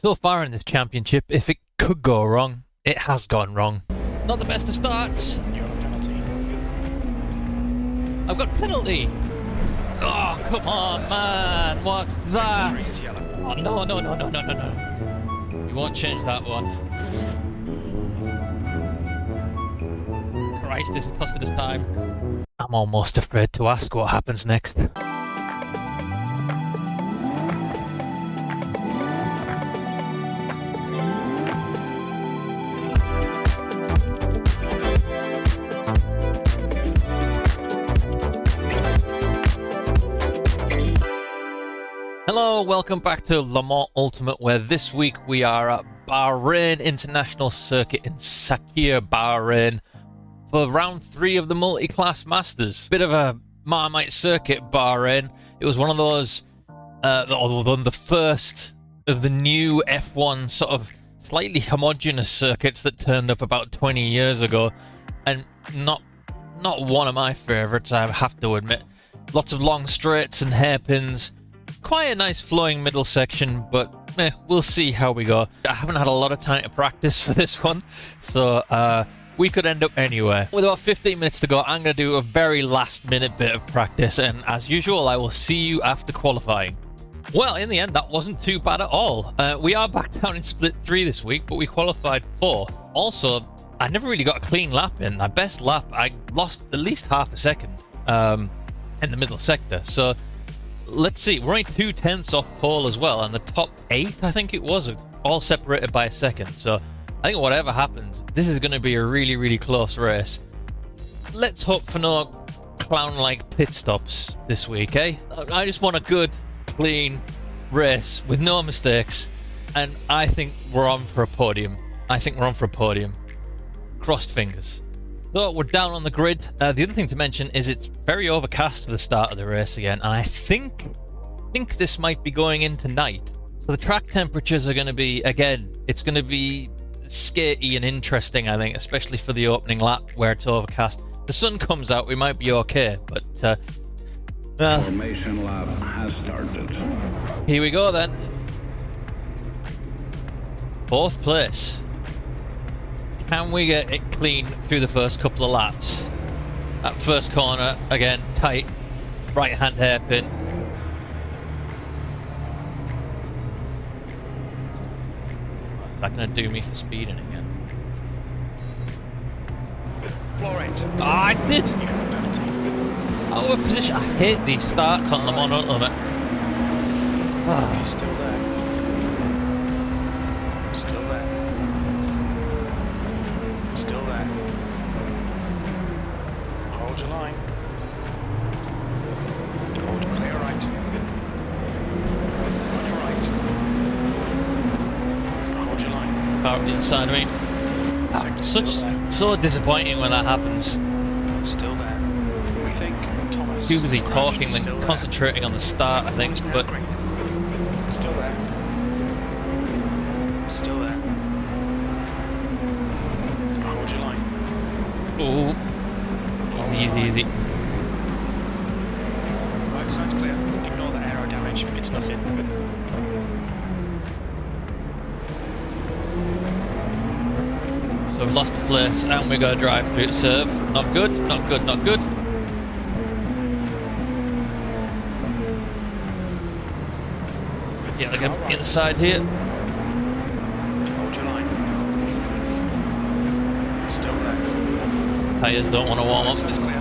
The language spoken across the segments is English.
So far in this championship, if it could go wrong, it has gone wrong. Not the best of starts. You have a penalty. I've got penalty. Oh, come on, man. What's that? It's yellow. Oh, no, no, no, no, no, no, no. You won't change that one. Christ, this has costed us time. I'm almost afraid to ask what happens next. Hello, welcome back to Le Mans Ultimate, where this week we are at Bahrain International Circuit in Sakhir, Bahrain, for round 3 of the Multiclass Masters. Bit of a Marmite circuit, Bahrain. It was one of those, the first of the new F1 sort of slightly homogenous circuits that turned up about 20 years ago, and not one of my favourites, I have to admit. Lots of long straights and hairpins. Quite a nice flowing middle section, but we'll see how we go. I haven't had a lot of time to practice for this one, so we could end up anywhere. With about 15 minutes to go, I'm going to do a very last minute bit of practice, and as usual, I will see you after qualifying. Well, in the end, that wasn't too bad at all. We are back down in split 3 this week, but we qualified 4th. Also, I never really got a clean lap in. My best lap, I lost at least half a second in the middle sector, so let's see, we're only 2/10 off pole as well, and the top 8, I think it was, all separated by a second. So I think whatever happens, this is going to be a really, really close race. Let's hope for no clown-like pit stops this week, eh? I just want a good, clean race with no mistakes, and I think we're on for a podium. Crossed fingers. So we're down on the grid. The other thing to mention is it's very overcast for the start of the race again, and I think this might be going into night. So the track temperatures are going to be, again, it's going to be skatey and interesting, I think, especially for the opening lap where it's overcast. The sun comes out, we might be okay, but Formation lap has started. Here we go then. 4th place. Can we get it clean through the first couple of laps? That first corner, again, tight, right-hand hairpin. Is that going to do me for speeding again? Florent. Oh, I did! You have a penalty. Out of position. I hate these starts on Le Mans Ultimate. He's still there. Still there. Still there. Hold your line. Hold clear right. On your right. Hold your line. Out inside of me. So disappointing when that happens. Still there. We think Thomas. Too busy talking Still than there. concentrating on the start, I think, but Still there. Still there. Hold your line. oh, easy. Right side's clear. Ignore the aero damage. It's nothing. So we've lost a place and we're going to drive through to serve. Not good, not good, not good. Yeah, they're going to be inside here. Hold your line. Still there. Tyres don't want to warm Right up. side's clear.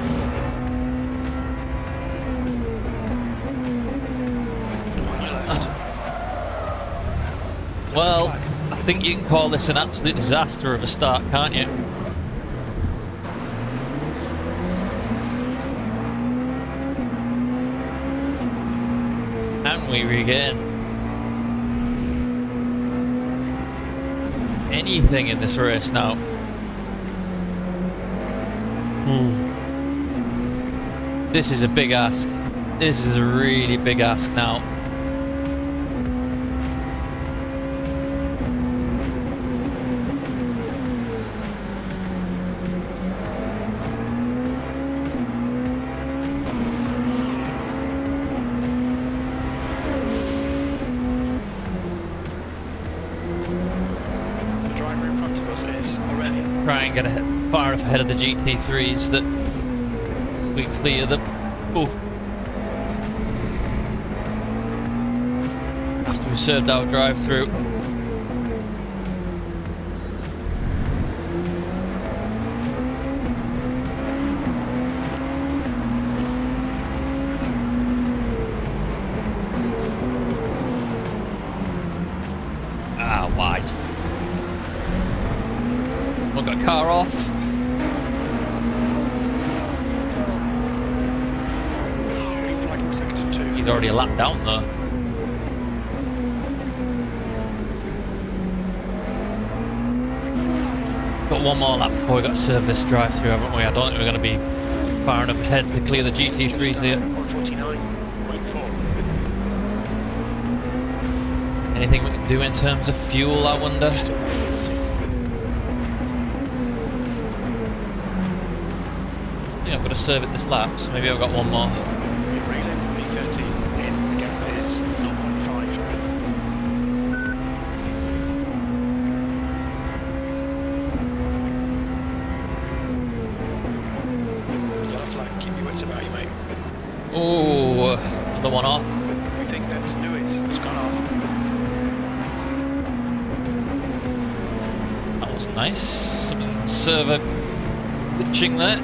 On your left. Well, I think you can call this an absolute disaster of a start, can't you? And we regain anything in this race now. This is a big ask. This is a really big ask now. course it is. Already. Try and get far enough ahead of the GT3s that we clear them. Oof. After we served our drive-through. Wide. We've got a car off. Flagging sector 2. He's already a lap down though. Got one more lap before we got to serve this drive-through, haven't we? I don't think we're going to be far enough ahead to clear the GT3s here. 149.4. Anything we can do in terms of fuel, I wonder? I think I've got to serve it this lap, so maybe I've got one more. V30 in, the gap is 0.5. Yellow flag, keep your wits about you, mate. Ooh, another one off. We think that's Lewis who's gone off. That was nice. Some server glitching there.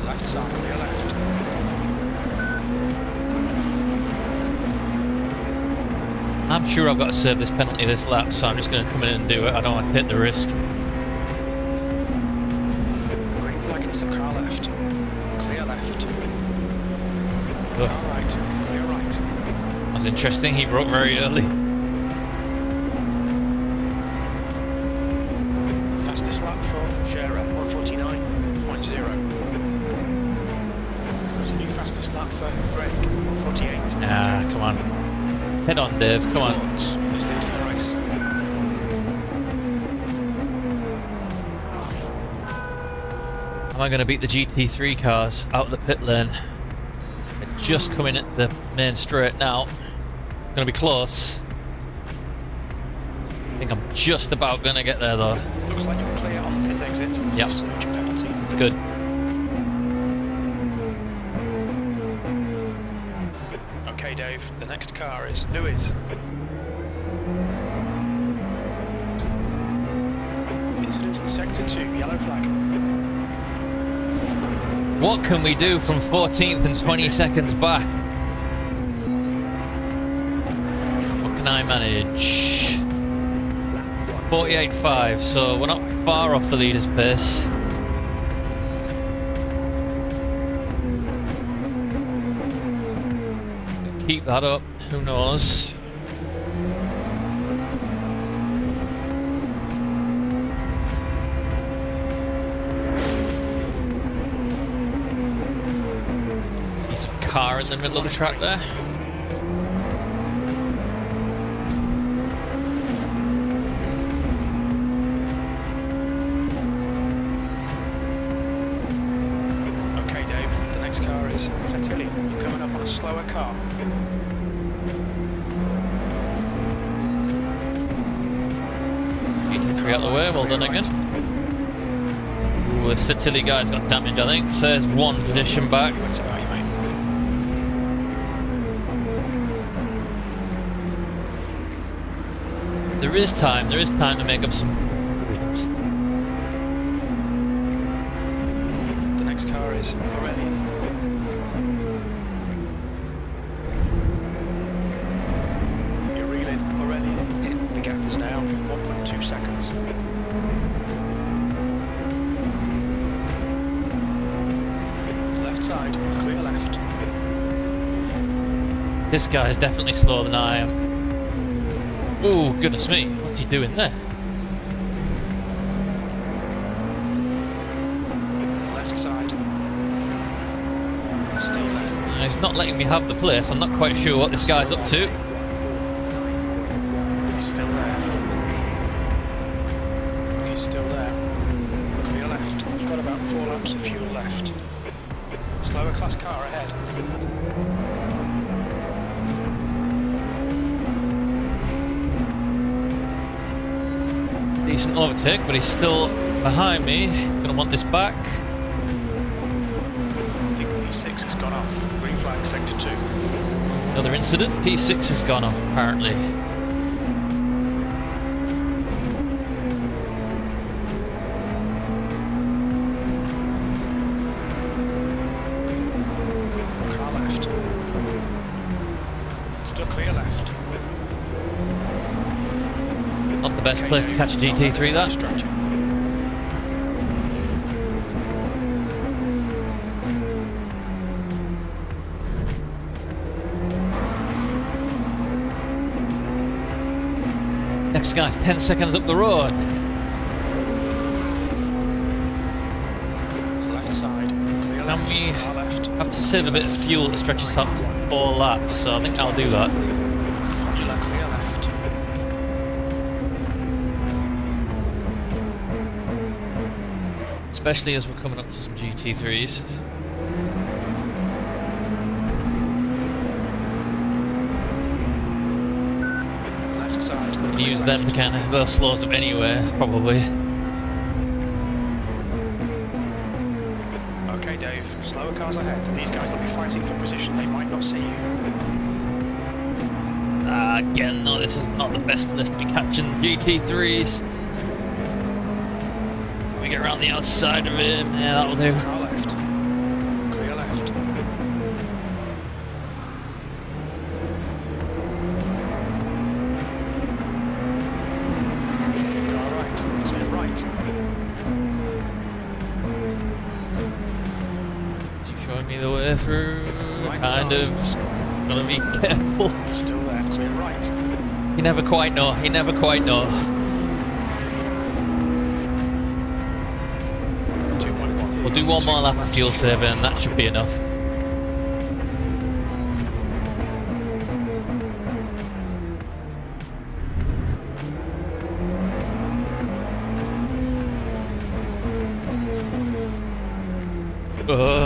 Left side, clear left. I'm sure I've got to serve this penalty this lap, so I'm just going to come in and do it. I don't want to take the risk. Green flag into car left. Clear left. Ugh. Car right. Clear right. That's interesting. He broke very early. Fastest lap for Scherer, 149.0. That's a new fastest lap for Greg, 148. Ah, come on. Head on, Dave. Come on. He's leading the race. Am I going to beat the GT3 cars out of the pit lane? They're just coming at the main straight now. Going to be close. I think I'm just about going to get there though. Looks like you're clear on the pit exit. Yep. Salute your penalty. It's good. Okay, Dave, the next car is Lewis. Incidents in sector 2, yellow flag. What can we do from 14th and 20 seconds back? What can I manage? 48.5, so we're not far off the leader's pace. Keep that up, who knows? Piece of car in the middle of the track there. Okay, Dave, the next car is Santilli. You're coming up on a slower car. GT3 out the way, well done again. Ooh, the Santilli guy's got damage, I think. Says one position back. What's about you, mate? There is time to make up some positions. The next car is Pirelli. You're reeling Pirelli. The gap is now 1.2 seconds. Left side, clear left. This guy is definitely slower than I am. Ooh, goodness me, what's he doing there? Left side. Stay left. He's not letting me have the place. I'm not quite sure what this guy's up to. He's still there. last car ahead. Decent overtake, but he's still behind me. He's going to want this back. I think P6 has gone off. Green flag, sector 2. Another incident. P6 has gone off, apparently. Car left. Still clear left. Not the best place to catch a GT3, that. Structure. Next guy's 10 seconds up the road. Left side. Clear Can left. we Car left. have to save a bit of fuel to stretch us out to 4 laps, so I think I'll do that. Clear left. Especially as we're coming up to some GT3s. Left side. Use them to kind of, they'll slow us up anyway, probably. Okay, Dave. Slower cars ahead. These guys will be fighting for position. They might not see you. Again, no, this is not the best place to be catching GT3s. We get around the outside of him, yeah, that'll do. Car left. Clear left. Car right. Clear right. Is he showing me the way through? Right Kind side. of. Just gotta be careful. Still there. Clear right. You never quite know, you never quite know. 2.1. We'll do one more lap of fuel saving and that should be enough.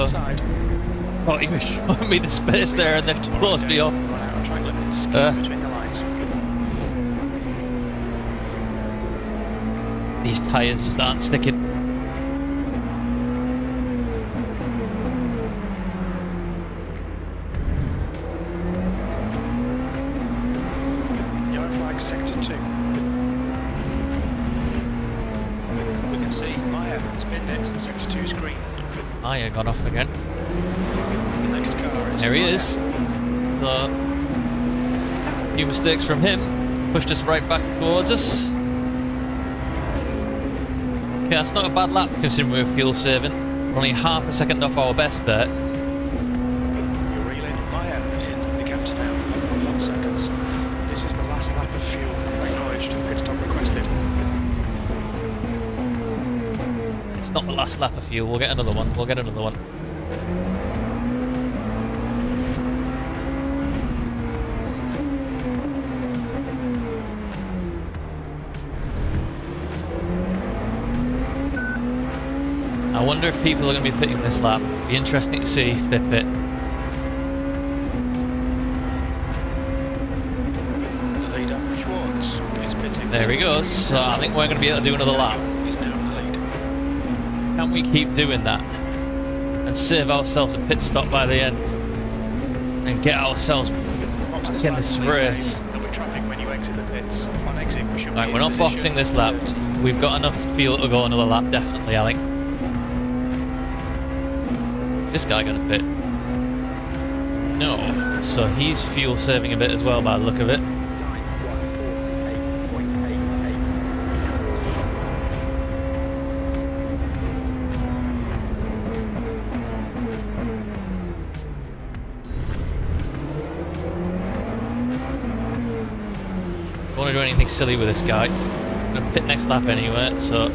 Side. Thought he was showing me the space there and then closed me off. Gone out on track limits. Between the lines. These tyres just aren't sticking. Yellow flag, sector 2. We can see Maya has pinned it. Sector 2 is green. Maya gone off again. The next car is There he Maya. is. So, a few mistakes from him. Pushed us right back towards us. Okay, that's not a bad lap considering we were fuel saving. Only half a second off our best there. You're reeling Maya in the gaps now. 1 seconds. This is the last lap of fuel. Acknowledged. Pit stop requested. It's not the last lap of fuel. We'll get another one. We'll get another one. I wonder if people are going to be pitting this lap. Be interesting to see if they pit. The leader, Schwartz, is pitting. There he goes. So I think we're going to be able to do another lap. He's now in the lead. Can we keep doing that and save ourselves a pit stop by the end and get ourselves Box back in lap, this please, race? Dave. There'll be traffic when you exit the pits. On exit, we should Right, be we're in not position. boxing this lap. We've got enough fuel to go another lap, definitely, I think. Is this guy going to pit? No. So he's fuel saving a bit as well by the look of it. Don't want to do anything silly with this guy. I'm going to pit next lap anyway, so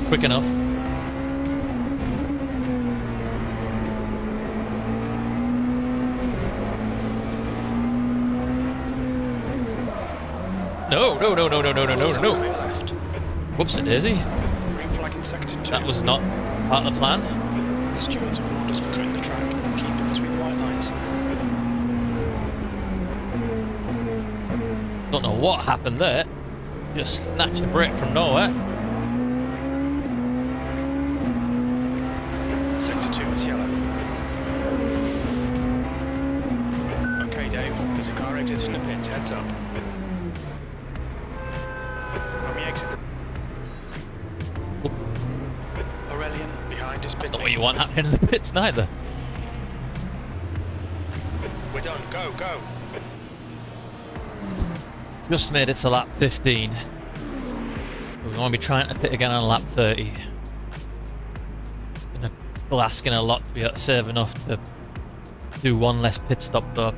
quick enough. No, no, no, no, no, no, no, no, no. Clear left. Whoops-a-daisy. Green flag in sector 2. That was not part of the plan. The stewards will told us for cutting the track. Keep it between the white lines. Don't know what happened there. Just snatch a break from nowhere. Sector 2 is yellow. Okay, Dave, there's a car exiting the pits. Heads up. On the exit. Aurelian, behind is That's pitting. not what you want happening in the pits, neither. We're done. Go, go. Just made it to lap 15. We're going to be trying to pit again on lap 30. Still asking a lot to be able to save enough to do one less pit stop though.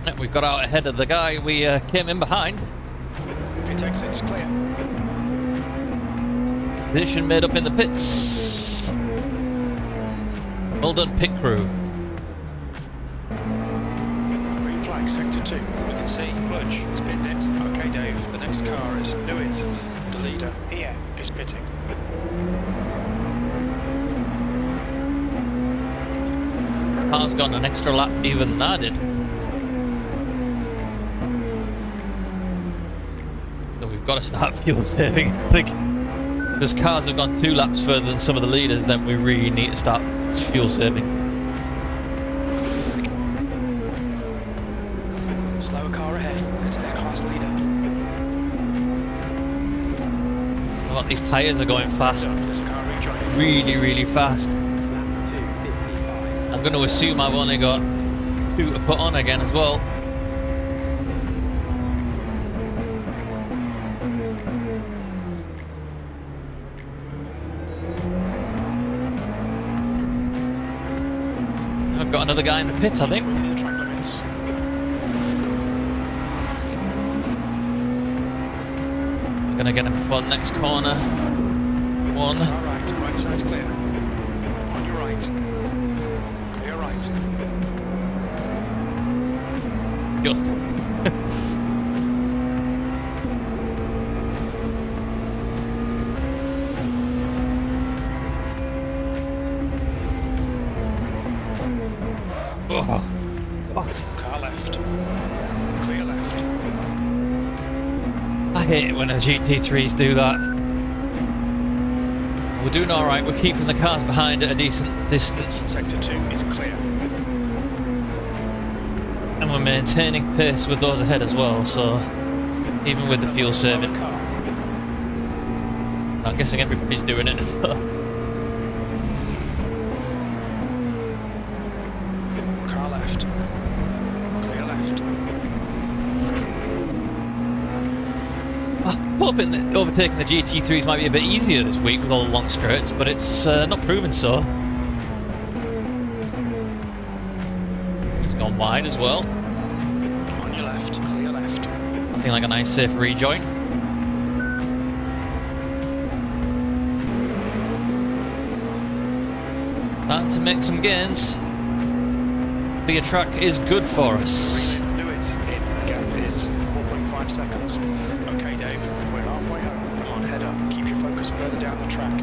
Yeah, we got out ahead of the guy we came in behind. Pit exit's clear. Position made up in the pits. Well done, pit crew. Green flag, sector 2. We can see Clutch is pinned it. Okay, Dave, the next car is Lewis. The leader here is pitting. Car's gone an extra lap even than I did. So we've got to start fuel saving. I think because cars have gone 2 laps further than some of the leaders, then we really need to start fuel saving. Slower car ahead. It's their class leader. Oh, these tyres are going fast. There's a car rejoining. Really, really fast. I'm going to assume I've only got 2 to put on again as well. I've got another guy in the pits, I think. Within the track limits. I'm going to get him before the next corner. 1. All right, right side's clear. On your right. Clear right. Just. Oh, God. Car left. Clear left. I hate it when the GT3s do that. We're doing alright, we're keeping the cars behind at a decent distance. Sector 2 is clear. And we're maintaining pace with those ahead as well, so even with the fuel saving. Car. I'm guessing everybody's doing it as well. Car left. Clear left. I'm hoping that overtaking the GT3s might be a bit easier this week with all the long straights, but it's not proven so. He's gone wide as well. On your left. Clear left. Nothing like a nice safe rejoin. Time to make some gains. The track is good for us. Lewis in. The gap is 4.5 seconds. Okay, Dave, we're halfway home. Come on, head up. Keep your focus further down the track.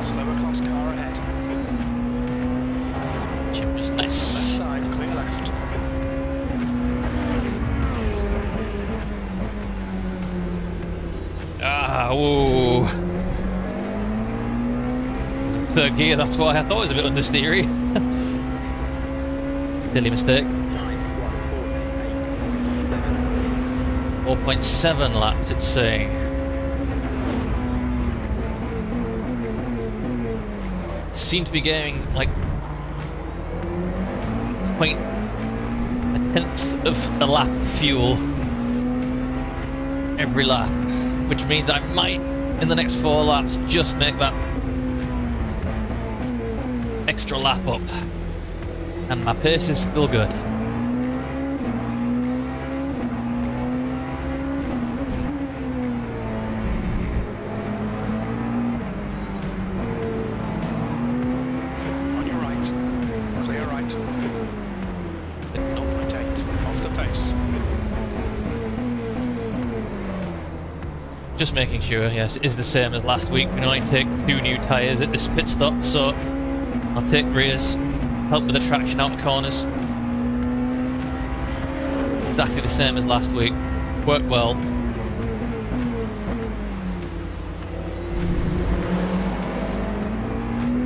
Slower class car ahead. Just Left nice. side, clear left. Ah, whoa. Third gear, that's why I thought it was a bit understeery. Silly mistake. 4.7 laps, it's saying. Seem to be getting like a tenth of a lap of fuel every lap, which means I might in the next 4 laps just make that extra lap up, and my pace is still good. pace. Just making sure, yes, it is the same as last week. We can only take 2 new tyres at this pit stop, so I'll take rears, help with the traction out the corners. Exactly the same as last week. Worked well.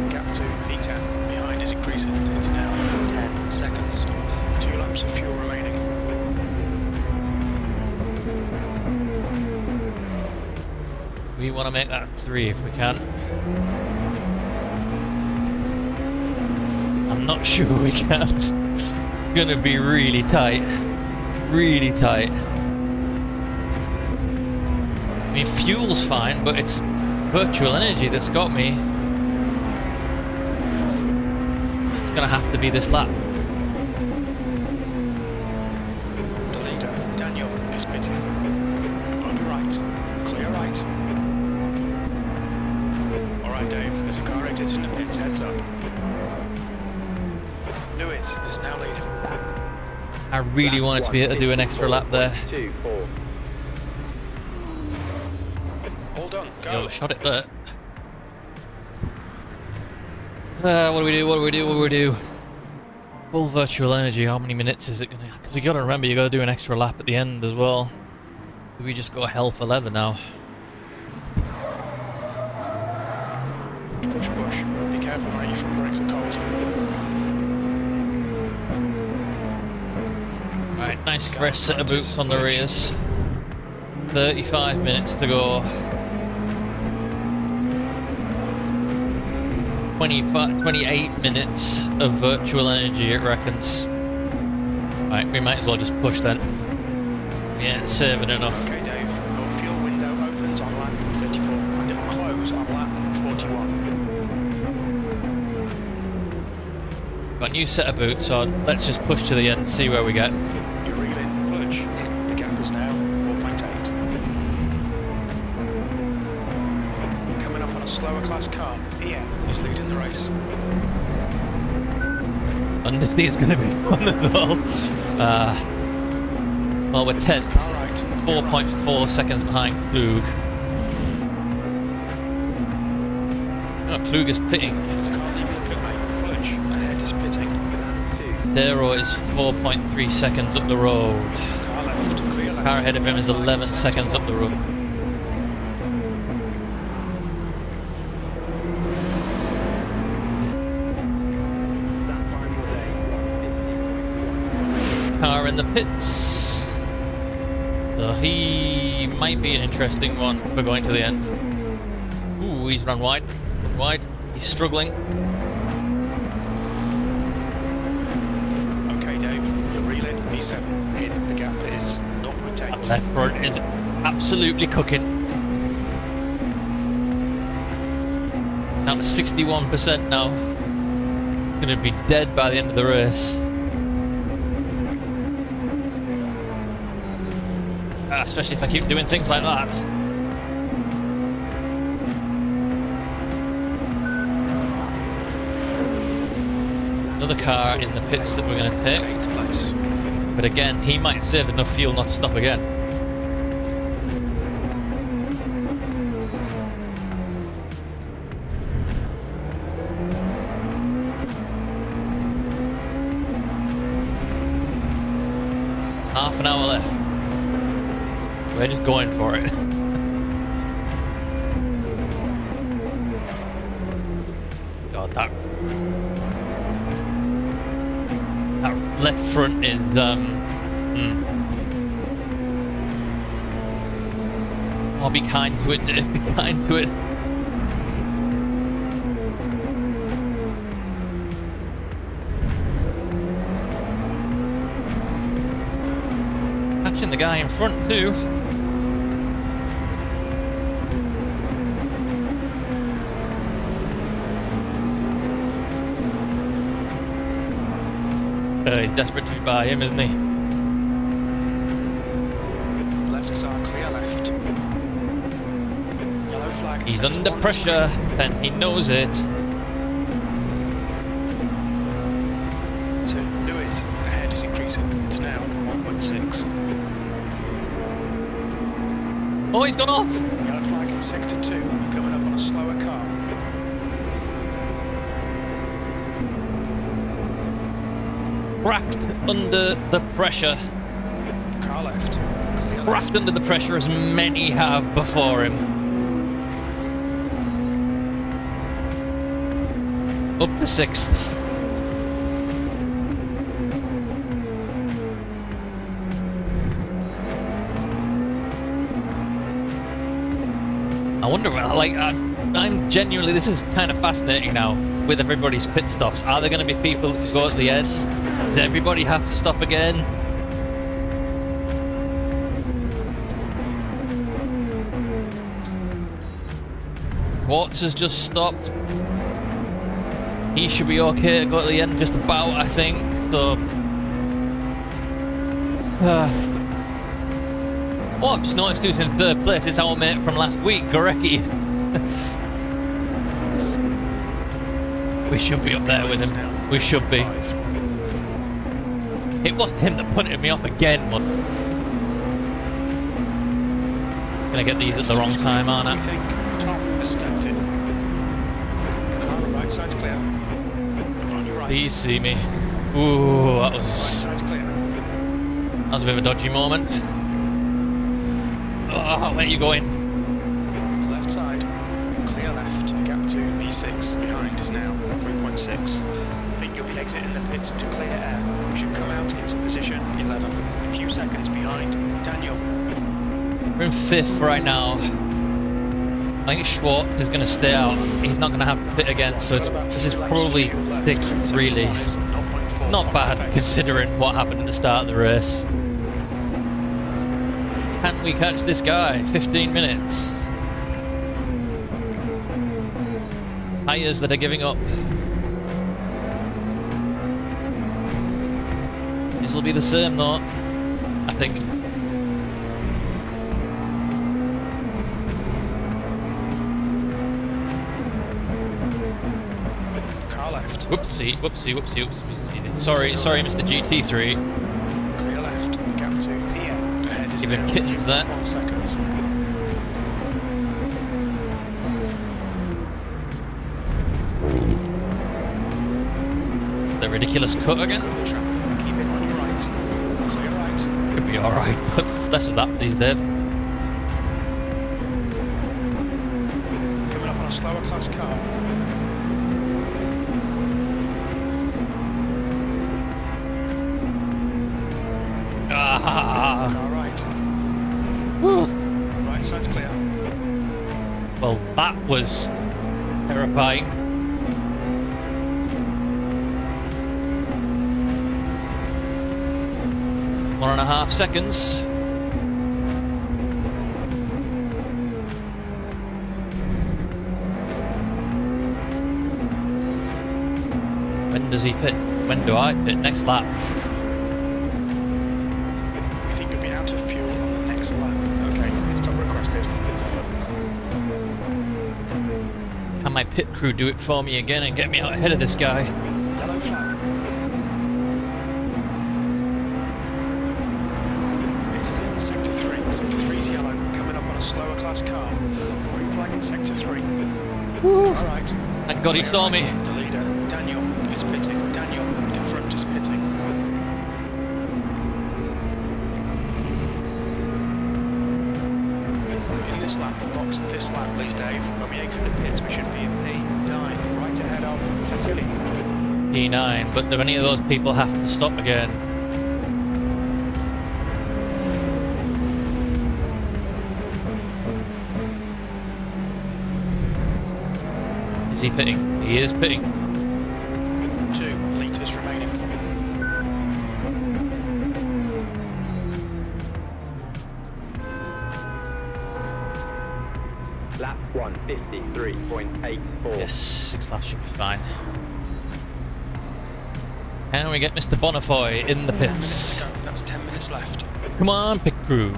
Gap to P10 behind is increasing. It's now 10 seconds. 2 laps of fuel remaining. We want to make that 3 if we can. I'm not sure we can. It's going to be really tight. Really tight. I mean, fuel's fine, but it's virtual energy that's got me. It's going to have to be this lap. The leader, Daniel, is pitting. On your right. Clear right. Alright, Dave, there's a car exiting the pits, heads up. Lewis is now leading. I really wanted to be able to do an extra lap there. All done, go. Yo, shot it there. What do we do? What do we do? What do we do? Full virtual energy. How many minutes is it gonna? Because you gotta remember, you gotta do an extra lap at the end as well. Do we just go hell for leather now? Push, push. Be careful, mate. Your front brakes are cold. Right, nice fresh set of boots on the rears. 35 minutes to go. 28 minutes of virtual energy, it reckons. Right, we might as well just push then. We ain't saving enough. Okay, Dave. Your fuel window opens on lap 34 and it will close on lap 41. Got a new set of boots on. Let's just push to the end and see where we get. You're reeling, push. The gap is now 4.8. Coming up on a slower class car, Ian is leading the race. Undersea is going to be fun as well. Well, we're 10th. Car right. 4.4 seconds behind Klug. Oh, Klug is pitting. There's a car leaving the pit, mate. Push. Ahead is pitting. Dero is 4.3 seconds up the road. Car left. Clear left. Car ahead of him is 11 seconds up the road. Car in the pits. So he might be an interesting one for going to the end. Ooh, he's run wide. Run wide. He's struggling. Okay, Dave. You're reeling. P7. In. The gap is 0.8. That left front is absolutely cooking. Now to 61% now. Gonna be dead by the end of the race. Especially if I keep doing things like that. Another car in the pits that we're going to take. 8th place. But again, he might save enough fuel not to stop again. Half an hour left. We're just going for it. God, that left front is I'll be kind to it, Dave. Be kind to it. Catching the guy in front too. He's desperate to be by him, isn't he? Lefts are clear left. Yellow flag. He's set to under 1 pressure, and he knows it. To Lewis. Ahead is increasing. It's now 1.6. 3.6. Oh, he's gone off. Yellow flag in sector 2, coming up on a slower car. Cracked under the pressure. Car left. Clear left. Cracked under the pressure as many have before him. Up to 6th. I wonder, like, I'm genuinely, this is kind of fascinating now with everybody's pit stops. Are there going to be people who go at the end? Does everybody have to stop again? Schwartz has just stopped. He should be okay to go at the end just about, I think. So, oh, I've just noticed who's in 3rd place. It's our mate from last week, Gorecki. We should be up there with him. We should be. It wasn't him that punted me off again, but gonna get these at the wrong time, aren't I? Tom has stepped in. Car on right side's clear. On your right. Please see me. Ooh, that Right was side's clear. a bit of a dodgy moment. Oh, where are you going? Left side. Clear left. Gap to V6. Behind is now 3.6. I think you'll be exiting the pits to clear air. You should come out into position 11. A few seconds behind. Daniel. We're in 5th right now. I think Schwartz is going to stay out. He's not going to have to pit again, so this is probably 6th, really. Not bad, considering what happened at the start of the race. Can we catch this guy? 15 minutes. Tyres that are giving up. This will be the same, though, I think. Whoopsie, whoopsie, whoopsie, whoopsie. Sorry, Mr. GT3. Clear left, gap to the end. Ahead is Giving now kittens there. 1 second. The ridiculous cut again. Keep it on your right. Clear right. Could be alright, but less of that, please, Dave. Coming up on a slower class car. Ah. Car right. Woo. Right side's clear. Well, that was terrifying. One and a half seconds. When does he pit? When do I pit? Next lap. You think you'll be out of fuel on the next lap? Okay, pit stop requested. Can my pit crew do it for me again and get me out ahead of this guy? Yellow flag. It's in sector 3. Sector 3 is yellow. Coming up on a slower class car. Green flag in sector 3. Alright. Thank God he saw me. The leader, Daniel, is pitting. Daniel, in front, is pitting. In this lap, the box this lap, please, Dave. When we exit the pits, we should be in P9, right ahead of Santilli. P9, but do any of those people have to stop again? Is he pitting? He is pitting. 2 litres remaining. Lap 153.84. Yes, 6 laps should be fine. Can we get Mr. Bonifoy in the pits? Go. That's 10 minutes left. Come on, pit crew.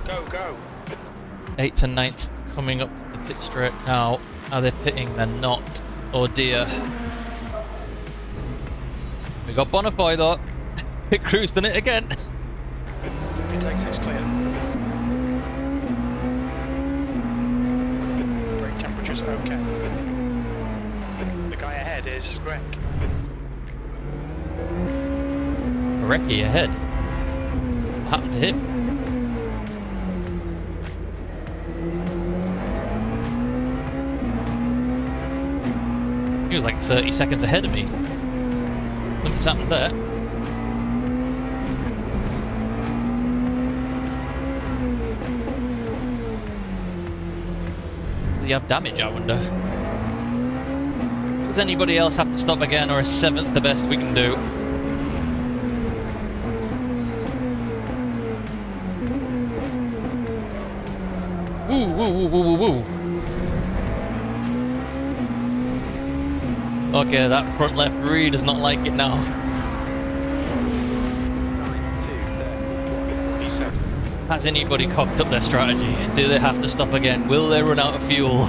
Go, go. 8th and 9th coming up the pit straight now. Are they pitting? They're not. Oh dear. We got Bonnefoy though. Pit crew's done it again. Pit exit's clear. Brake temperature's okay. The guy ahead is Greg. Recce ahead. What happened to him? He was like 30 seconds ahead of me. Something's happened there. Does he have damage, I wonder? Does anybody else have to stop again, or is 7th the best we can do? Woo, woo, woo, woo, woo, woo. Okay, that front left really does not like it now. Has anybody cocked up their strategy? Do they have to stop again? Will they run out of fuel?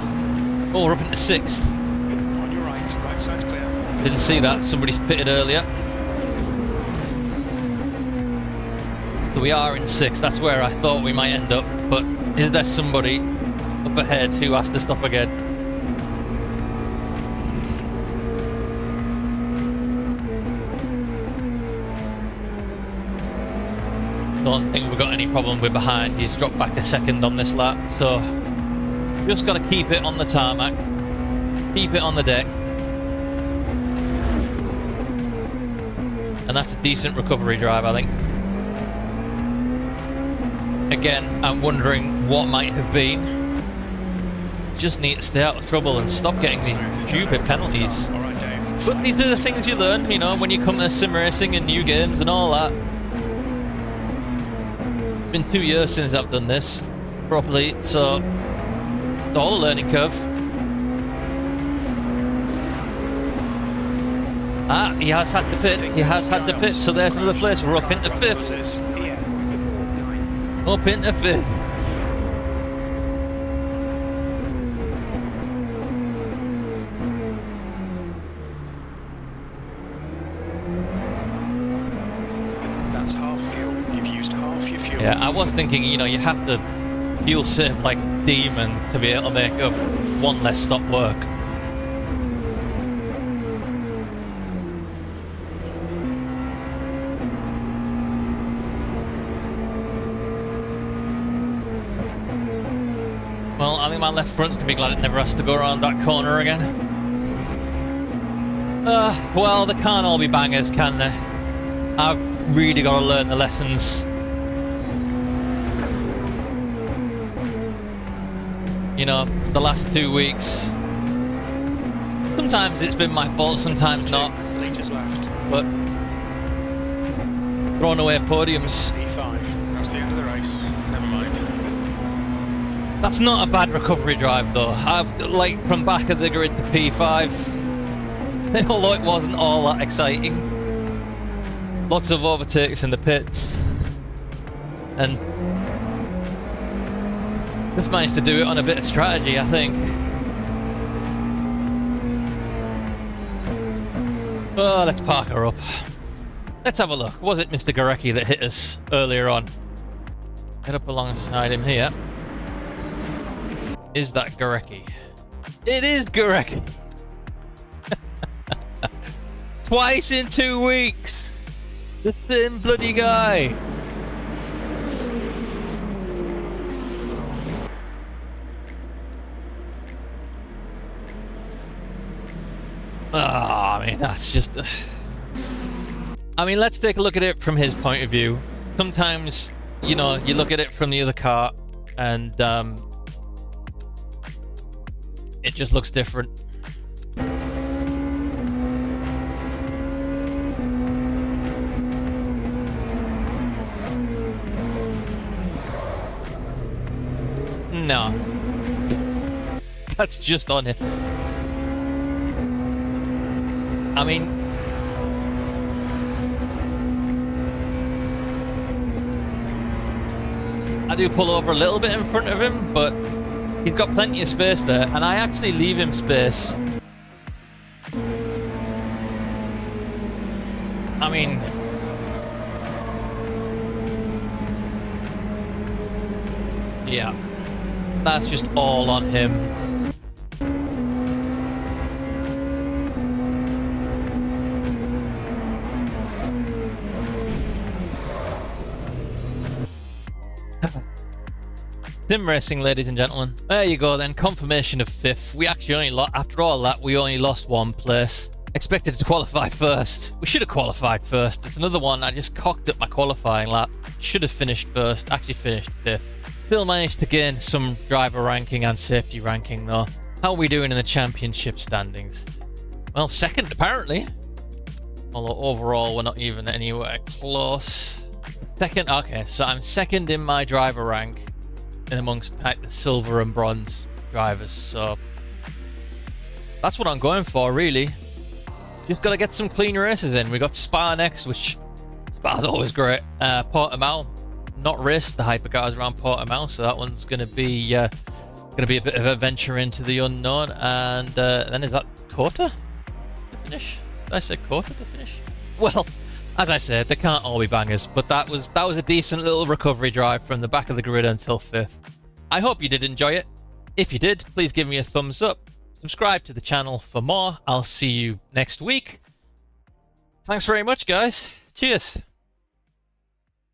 Oh, we're up into 6th. On your right side's clear. Didn't see that, somebody's pitted earlier. So we are in 6th, that's where I thought we might end up, but is there somebody up ahead who has to stop again? Don't think we've got any problem with behind. He's dropped back a second on this lap, so just got to keep it on the tarmac, keep it on the deck, and that's a decent recovery drive, I think. Again, I'm wondering what might have been. Just need to stay out of trouble and stop getting these stupid penalties. All right, Dave. But these are the things you learn, you know, when you come to sim racing and new games and all that. It's been 2 years since I've done this properly, so it's all a learning curve. Ah, he has had to pit. He has had to pit, so there's another place. We're up into 5th. Up into 5th. That's half fuel. You've used half your fuel. Yeah, I was thinking, you know, you have to fuel sip like a demon to be able to make up one less stop work. Well, I think my left front's gonna be glad it never has to go around that corner again. Well, they can't all be bangers, can they? I've really got to learn the lessons. You know, the last 2 weeks, sometimes it's been my fault, sometimes not. Litres left. But throwing away podiums. P5. That's the end of the race. Never mind. That's not a bad recovery drive though. I've, like, from back of the grid to P5, although it wasn't all that exciting. Lots of overtakes in the pits. And just managed to do it on a bit of strategy, I think. Oh, let's park her up. Let's have a look. Was it Mr. Gorecki that hit us earlier on? Get up alongside him here. Is that Gorecki? It is Gorecki! Twice in 2 weeks! The same bloody guy! I mean, that's just... I mean, let's take a look at it from his point of view. Sometimes, you know, you look at it from the other car and it just looks different. No. That's just on it. I mean... I do pull over a little bit in front of him, but he's got plenty of space there, and I actually leave him space. I mean, yeah, that's just all on him. Sim racing, ladies and gentlemen. There you go then, confirmation of 5th. We actually only lost, after all that, we only lost 1 place. Expected to qualify first. We should have qualified first. It's another one, I just cocked up my qualifying lap. Should have finished first, actually finished 5th. Still managed to gain some driver ranking and safety ranking though. How are we doing in the championship standings? Well, 2nd apparently. Although overall we're not even anywhere close. 2nd, okay, so I'm 2nd in my driver rank. In amongst like the silver and bronze drivers, so that's what I'm going for really. Just got to get some clean races in. We got Spa next, which Spa's always great. Portimao, not raced the hypercars around Portimao, so that one's going to be a bit of a venture into the unknown. And then is that Kota to finish? Did I say Kota to finish? Well, as I said, they can't all be bangers, but that was a decent little recovery drive from the back of the grid until 5th. I hope you did enjoy it. If you did, please give me a thumbs up. Subscribe to the channel for more. I'll see you next week. Thanks very much, guys. Cheers.